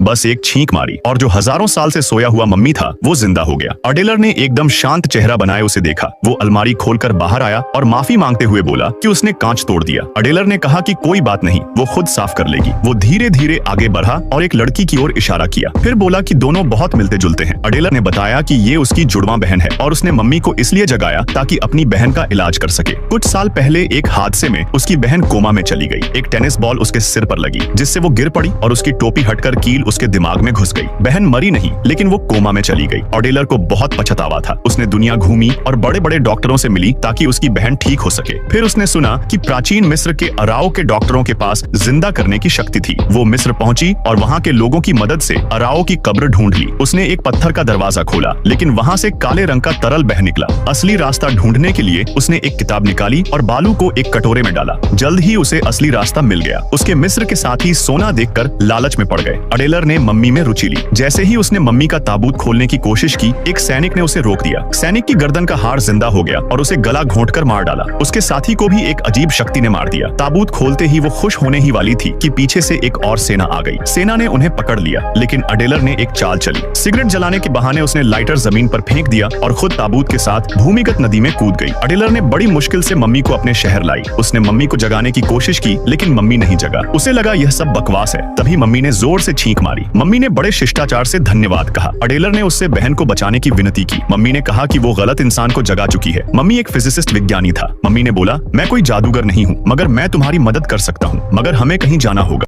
बस एक छींक मारी और जो हजारों साल से सोया हुआ मम्मी था वो जिंदा हो गया। अडेलर ने एकदम शांत चेहरा बनाए उसे देखा। वो अलमारी खोलकर बाहर आया और माफी मांगते हुए बोला कि उसने कांच तोड़ दिया। अडेलर ने कहा कि कोई बात नहीं, वो खुद साफ कर लेगी। वो धीरे धीरे आगे बढ़ा और एक लड़की की ओर इशारा किया, फिर बोला कि दोनों बहुत मिलते जुलते हैं। अडेलर ने बताया कि ये उसकी जुड़वा बहन है और उसने मम्मी को इसलिए जगाया ताकि अपनी बहन का इलाज कर सके। कुछ साल पहले एक हादसे में उसकी बहन कोमा में चली गई। एक टेनिस बॉल उसके सिर पर लगी जिससे वो गिर पड़ी और उसकी टोपी हटकर कील उसके दिमाग में घुस गई। बहन मरी नहीं लेकिन वो कोमा में चली गई। अडेलर को बहुत पछतावा था। उसने दुनिया घूमी और बड़े बड़े डॉक्टरों से मिली ताकि उसकी बहन ठीक हो सके। फिर उसने सुना कि प्राचीन मिस्र के अराओ के डॉक्टरों के पास जिंदा करने की शक्ति थी। वो मिस्र पहुंची और वहां के लोगों की मदद से अराओ की कब्र ढूंढ ली। उसने एक पत्थर का दरवाजा खोला लेकिन वहां से काले रंग का तरल बह निकला। असली रास्ता ढूंढने के लिए उसने एक किताब निकाली और बालू को एक कटोरे में डाला। जल्द ही उसे असली रास्ता मिल गया। उसके मिस्र के साथी सोना देखकर लालच में पड़ गए। अडेलर ने मम्मी में रुचि ली। जैसे ही उसने मम्मी का ताबूत खोलने की कोशिश की, एक सैनिक ने उसे रोक दिया। सैनिक की गर्दन का हाड़ जिंदा हो गया और उसे गला घोंटकर मार डाला। उसके साथी को भी एक अजीब शक्ति ने मार दिया। ताबूत खोलते ही वो खुश होने ही वाली थी कि पीछे से एक और सेना आ गई। सेना ने उन्हें पकड़ लिया लेकिन अडेलर ने एक चाल चली। सिगरेट जलाने के बहाने उसने लाइटर जमीन पर फेंक दिया और खुद ताबूत के साथ भूमिगत नदी में कूद गई। अडेलर ने बड़ी मुश्किल से मम्मी को अपने शहर लाई। उसने मम्मी को जगाने की कोशिश की लेकिन मम्मी नहीं जगा। उसे लगा यह सब बकवास है। तभी मम्मी ने जोर से छींक मारी। मम्मी ने बड़े शिष्टाचार से धन्यवाद कहा। अडेलर ने उससे बहन को बचाने की विनती की। मम्मी ने कहा कि वो गलत इंसान को जगा चुकी है। मम्मी एक फिजिसिस्ट विज्ञानी था। मम्मी ने बोला, मैं कोई जादूगर नहीं हूँ मगर मैं तुम्हारी मदद कर सकता हूँ, मगर हमें कहीं जाना होगा।